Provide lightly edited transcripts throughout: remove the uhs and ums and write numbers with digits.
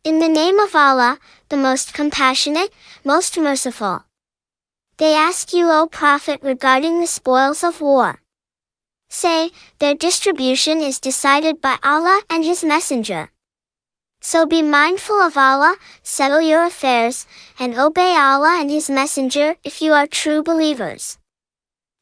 In the name of Allah, the most compassionate, most merciful. They ask you, O Prophet, regarding the spoils of war. Say, their distribution is decided by Allah and His Messenger. So be mindful of Allah, settle your affairs, and obey Allah and His Messenger if you are true believers.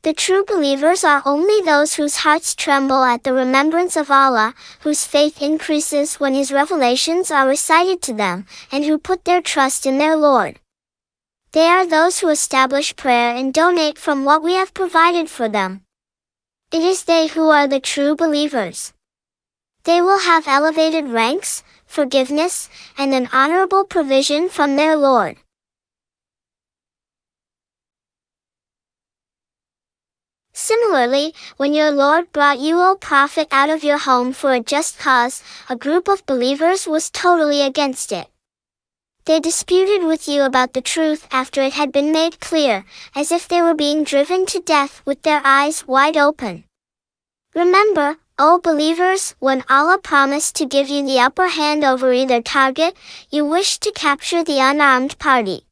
The true believers are only those whose hearts tremble at the remembrance of Allah, whose faith increases when His revelations are recited to them, and who put their trust in their Lord. They are those who establish prayer and donate from what we have provided for them. It is they who are the true believers. They will have elevated ranks, forgiveness, and an honourable provision from their Lord. Similarly, when your Lord brought you, O Prophet, out of your home for a just cause, a group of believers was totally against it. They disputed with you about the truth after it had been made clear, as if they were being driven to death with their eyes wide open. Remember, O believers, when Allah promised to give you the upper hand over either target, you wished to capture the unarmed party.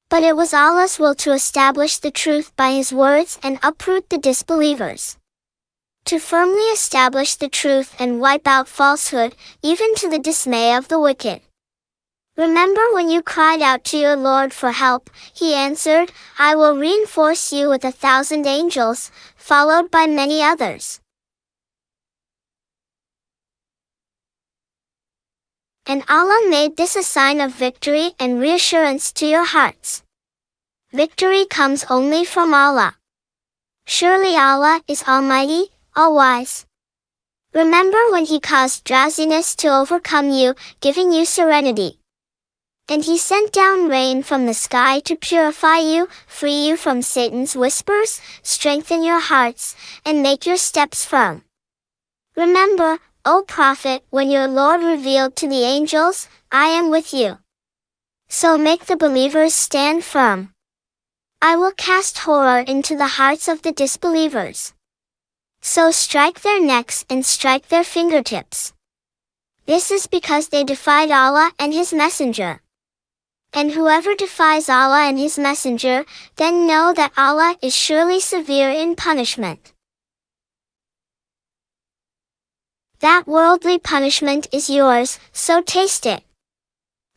But it was Allah's will to establish the truth by His words and uproot the disbelievers. To firmly establish the truth and wipe out falsehood, even to the dismay of the wicked. Remember when you cried out to your Lord for help, He answered, I will reinforce you with 1,000 angels, followed by many others. And Allah made this a sign of victory and reassurance to your hearts. Victory comes only from Allah. Surely Allah is Almighty, All-Wise. Remember when He caused drowsiness to overcome you, giving you serenity. And He sent down rain from the sky to purify you, free you from Satan's whispers, strengthen your hearts, and make your steps firm. Remember, O Prophet, when your Lord revealed to the angels, I am with you. So make the believers stand firm. I will cast horror into the hearts of the disbelievers. So strike their necks and strike their fingertips. This is because they defied Allah and His Messenger. And whoever defies Allah and His Messenger, then know that Allah is surely severe in punishment. That worldly punishment is yours, so taste it.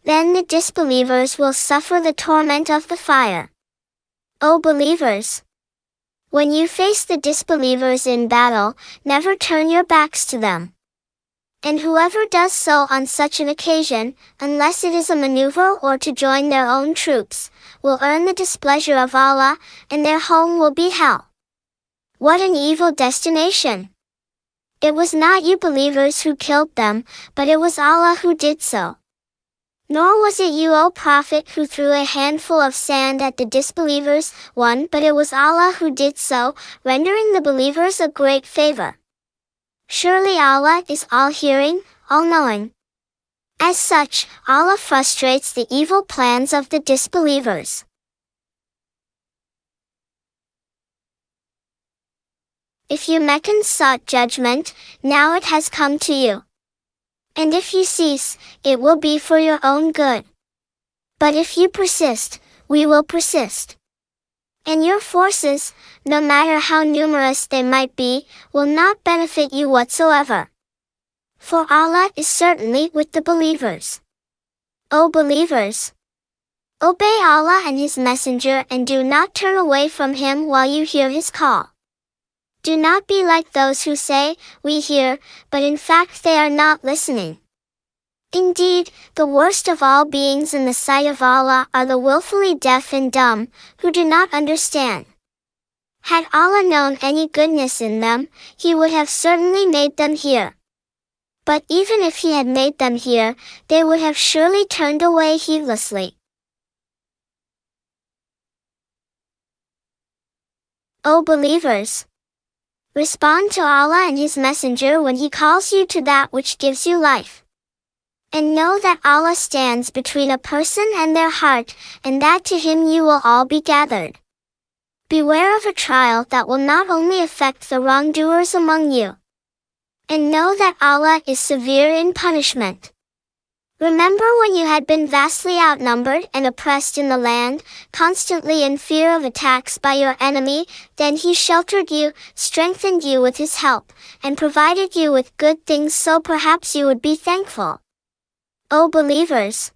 Then the disbelievers will suffer the torment of the fire. O believers! When you face the disbelievers in battle, never turn your backs to them. And whoever does so on such an occasion, unless it is a manoeuvre or to join their own troops, will earn the displeasure of Allah, and their home will be hell. What an evil destination! It was not you believers who killed them, but it was Allah who did so. Nor was it you, O Prophet, who threw a handful of sand at the disbelievers, but it was Allah who did so, rendering the believers a great favor. Surely Allah is all-hearing, all-knowing. As such, Allah frustrates the evil plans of the disbelievers. If you Meccans sought judgment, now it has come to you. And if you cease, it will be for your own good. But if you persist, we will persist. And your forces, no matter how numerous they might be, will not benefit you whatsoever. For Allah is certainly with the believers. O believers! Obey Allah and His Messenger and do not turn away from Him while you hear His call. Do not be like those who say, we hear, but in fact they are not listening. Indeed, the worst of all beings in the sight of Allah are the wilfully deaf and dumb, who do not understand. Had Allah known any goodness in them, He would have certainly made them hear. But even if He had made them hear, they would have surely turned away heedlessly. O believers! Respond to Allah and His Messenger when He calls you to that which gives you life. And know that Allah stands between a person and their heart, and that to Him you will all be gathered. Beware of a trial that will not only affect the wrongdoers among you. And know that Allah is severe in punishment. Remember when you had been vastly outnumbered and oppressed in the land, constantly in fear of attacks by your enemy, then he sheltered you, strengthened you with his help, and provided you with good things, so perhaps you would be thankful. O believers!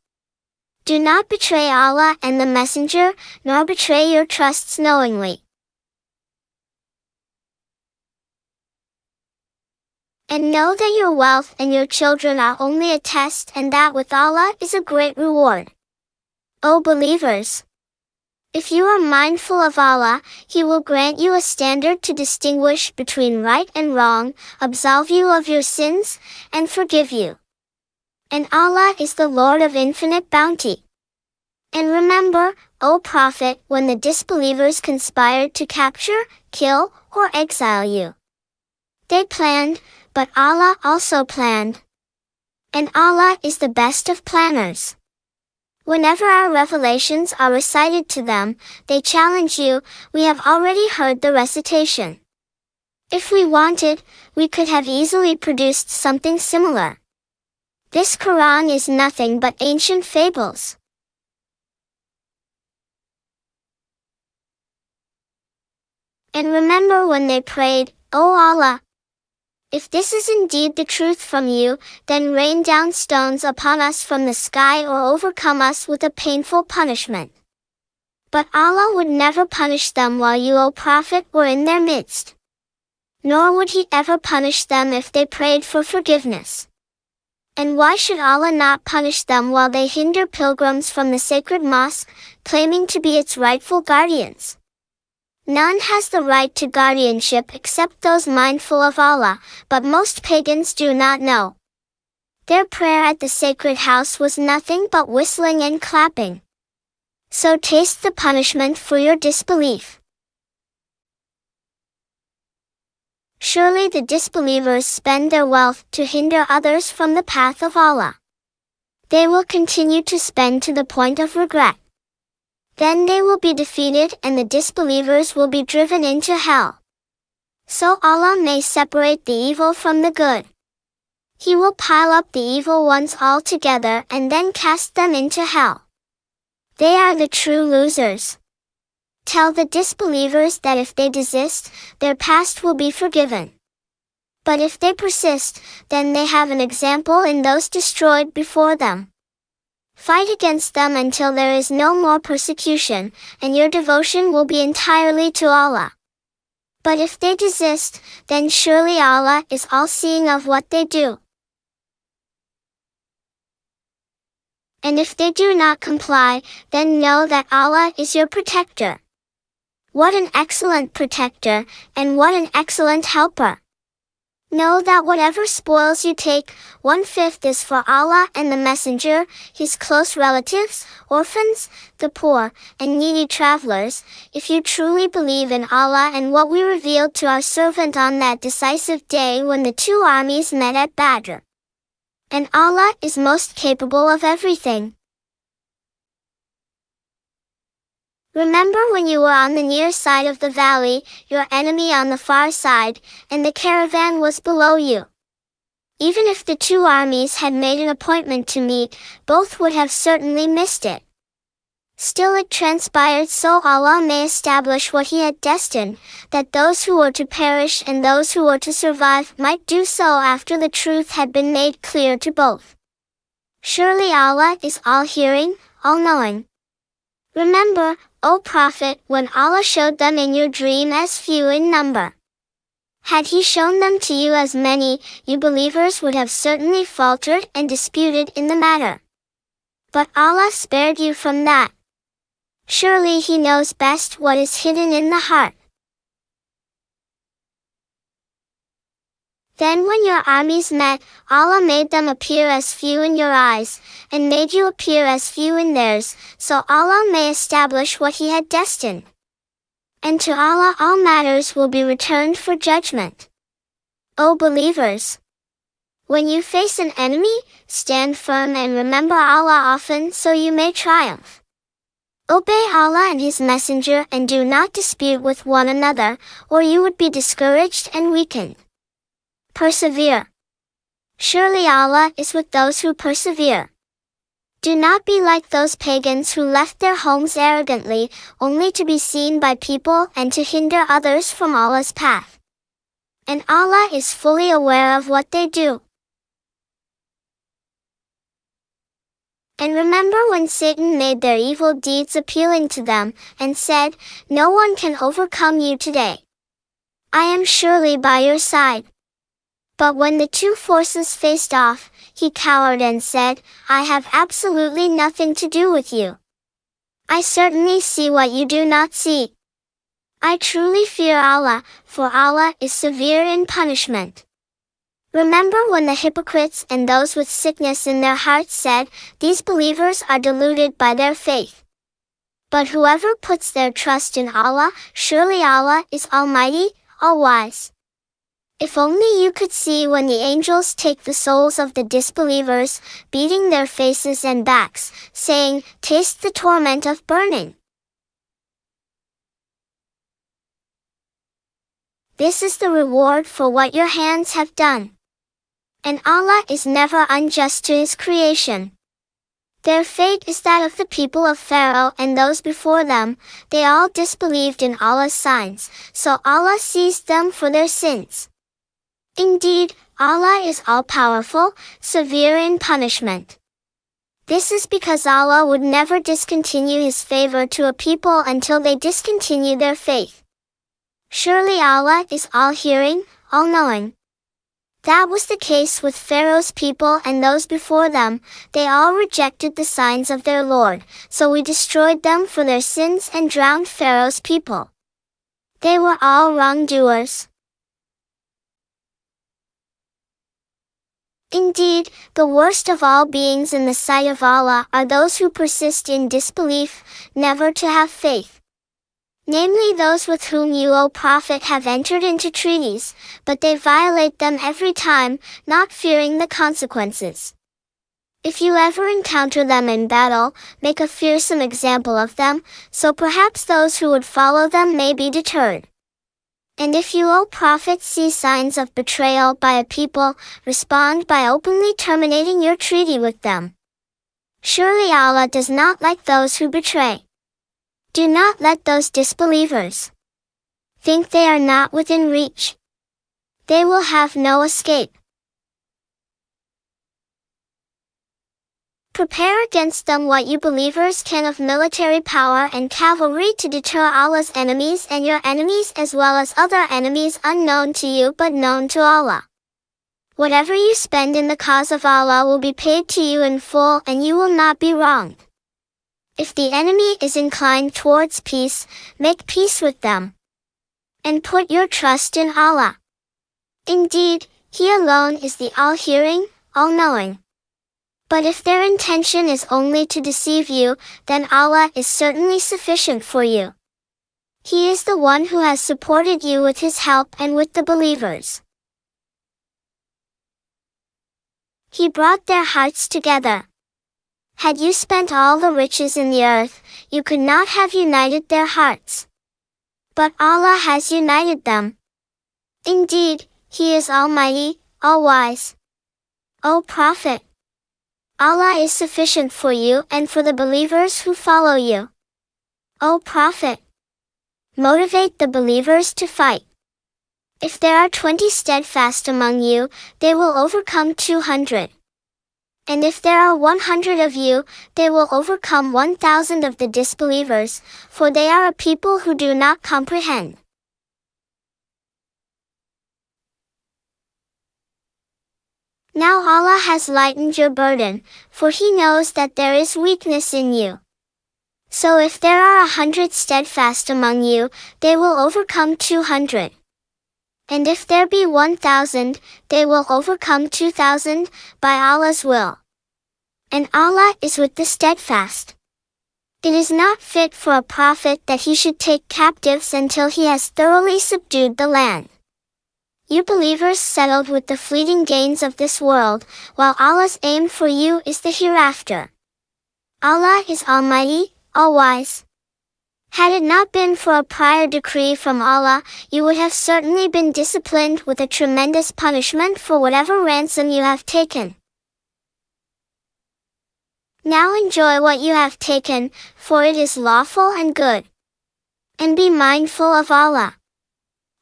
Do not betray Allah and the Messenger, nor betray your trusts knowingly. And know that your wealth and your children are only a test, and that with Allah is a great reward. O believers! If you are mindful of Allah, He will grant you a standard to distinguish between right and wrong, absolve you of your sins, and forgive you. And Allah is the Lord of infinite bounty. And remember, O Prophet, when the disbelievers conspired to capture, kill, or exile you. They planned, but Allah also planned. And Allah is the best of planners. Whenever our revelations are recited to them, they challenge you, we have already heard the recitation. If we wanted, we could have easily produced something similar. This Quran is nothing but ancient fables. And remember when they prayed, O Allah, if this is indeed the truth from you, then rain down stones upon us from the sky or overcome us with a painful punishment. But Allah would never punish them while you, O Prophet, were in their midst. Nor would He ever punish them if they prayed for forgiveness. And why should Allah not punish them while they hinder pilgrims from the Sacred Mosque, claiming to be its rightful guardians? None has the right to guardianship except those mindful of Allah, but most pagans do not know. Their prayer at the sacred house was nothing but whistling and clapping. So taste the punishment for your disbelief. Surely the disbelievers spend their wealth to hinder others from the path of Allah. They will continue to spend to the point of regret. Then they will be defeated and the disbelievers will be driven into hell. So Allah may separate the evil from the good. He will pile up the evil ones all together and then cast them into hell. They are the true losers. Tell the disbelievers that if they desist, their past will be forgiven. But if they persist, then they have an example in those destroyed before them. Fight against them until there is no more persecution, and your devotion will be entirely to Allah. But if they desist, then surely Allah is all-seeing of what they do. And if they do not comply, then know that Allah is your protector. What an excellent protector, and what an excellent helper! Know that whatever spoils you take, 1/5 is for Allah and the Messenger, His close relatives, orphans, the poor, and needy travelers, if you truly believe in Allah and what we revealed to our servant on that decisive day when the two armies met at Badr. And Allah is most capable of everything. Remember when you were on the near side of the valley, your enemy on the far side, and the caravan was below you. Even if the two armies had made an appointment to meet, both would have certainly missed it. Still it transpired so Allah may establish what He had destined, that those who were to perish and those who were to survive might do so after the truth had been made clear to both. Surely Allah is all-hearing, all-knowing. Remember, O Prophet, when Allah showed them in your dream as few in number. Had He shown them to you as many, you believers would have certainly faltered and disputed in the matter. But Allah spared you from that. Surely He knows best what is hidden in the heart. Then when your armies met, Allah made them appear as few in your eyes, and made you appear as few in theirs, so Allah may establish what He had destined. And to Allah all matters will be returned for judgment. O believers! When you face an enemy, stand firm and remember Allah often so you may triumph. Obey Allah and His Messenger and do not dispute with one another, or you would be discouraged and weakened. Persevere. Surely Allah is with those who persevere. Do not be like those pagans who left their homes arrogantly, only to be seen by people and to hinder others from Allah's path. And Allah is fully aware of what they do. And remember when Satan made their evil deeds appealing to them, and said, "No one can overcome you today. I am surely by your side." But when the two forces faced off, he cowered and said, "I have absolutely nothing to do with you. I certainly see what you do not see. I truly fear Allah, for Allah is severe in punishment." Remember when the hypocrites and those with sickness in their hearts said, "These believers are deluded by their faith." But whoever puts their trust in Allah, surely Allah is Almighty, All-Wise. If only you could see when the angels take the souls of the disbelievers, beating their faces and backs, saying, "Taste the torment of burning." This is the reward for what your hands have done. And Allah is never unjust to His creation. Their fate is that of the people of Pharaoh and those before them. They all disbelieved in Allah's signs, so Allah seized them for their sins. Indeed, Allah is all-powerful, severe in punishment. This is because Allah would never discontinue His favor to a people until they discontinue their faith. Surely Allah is all-hearing, all-knowing. That was the case with Pharaoh's people and those before them. They all rejected the signs of their Lord, so we destroyed them for their sins and drowned Pharaoh's people. They were all wrongdoers. Indeed, the worst of all beings in the sight of Allah are those who persist in disbelief, never to have faith. Namely those with whom you, O Prophet, have entered into treaties, but they violate them every time, not fearing the consequences. If you ever encounter them in battle, make a fearsome example of them, so perhaps those who would follow them may be deterred. And if you, O Prophet, see signs of betrayal by a people, respond by openly terminating your treaty with them. Surely Allah does not like those who betray. Do not let those disbelievers think they are not within reach. They will have no escape. Prepare against them what you believers can of military power and cavalry to deter Allah's enemies and your enemies as well as other enemies unknown to you but known to Allah. Whatever you spend in the cause of Allah will be paid to you in full and you will not be wronged. If the enemy is inclined towards peace, make peace with them. And put your trust in Allah. Indeed, He alone is the all-hearing, all-knowing. But if their intention is only to deceive you, then Allah is certainly sufficient for you. He is the one who has supported you with His help and with the believers. He brought their hearts together. Had you spent all the riches in the earth, you could not have united their hearts. But Allah has united them. Indeed, He is Almighty, All-Wise. O Prophet, Allah is sufficient for you and for the believers who follow you. O Prophet, motivate the believers to fight. If there are 20 steadfast among you, they will overcome 200. And if there are 100 of you, they will overcome 1,000 of the disbelievers, for they are a people who do not comprehend. Now Allah has lightened your burden, for He knows that there is weakness in you. So if there are 100 steadfast among you, they will overcome 200. And if there be 1,000, they will overcome 2,000, by Allah's will. And Allah is with the steadfast. It is not fit for a prophet that he should take captives until he has thoroughly subdued the land. You believers settled with the fleeting gains of this world, while Allah's aim for you is the hereafter. Allah is Almighty, All-Wise. Had it not been for a prior decree from Allah, you would have certainly been disciplined with a tremendous punishment for whatever ransom you have taken. Now enjoy what you have taken, for it is lawful and good. And be mindful of Allah.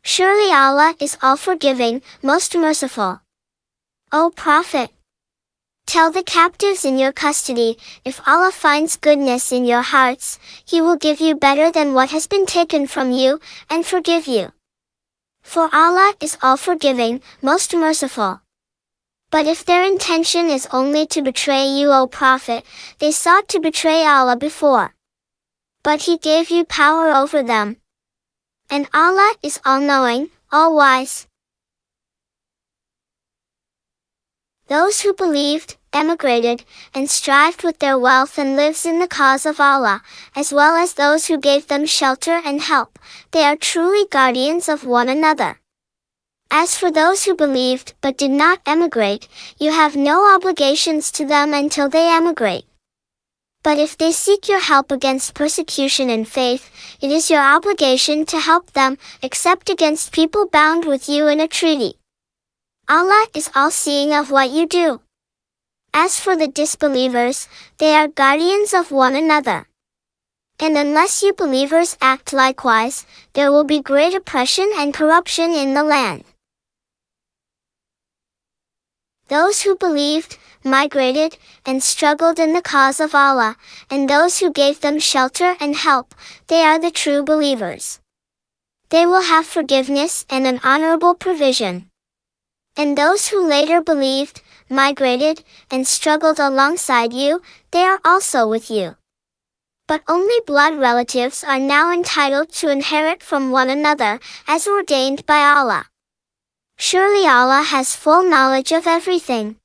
Surely Allah is all-forgiving, most merciful. O Prophet, tell the captives in your custody, if Allah finds goodness in your hearts, He will give you better than what has been taken from you, and forgive you. For Allah is all-forgiving, most merciful. But if their intention is only to betray you, O Prophet, they sought to betray Allah before. But He gave you power over them. And Allah is all-knowing, all-wise. Those who believed, emigrated, and strived with their wealth and lives in the cause of Allah, as well as those who gave them shelter and help, they are truly guardians of one another. As for those who believed but did not emigrate, you have no obligations to them until they emigrate. But if they seek your help against persecution and faith, it is your obligation to help them, except against people bound with you in a treaty. Allah is all-seeing of what you do. As for the disbelievers, they are guardians of one another. And unless you believers act likewise, there will be great oppression and corruption in the land. Those who believed, migrated, and struggled in the cause of Allah, and those who gave them shelter and help, they are the true believers. They will have forgiveness and an honourable provision. And those who later believed, migrated, and struggled alongside you, they are also with you. But only blood relatives are now entitled to inherit from one another, as ordained by Allah. Surely Allah has full knowledge of everything.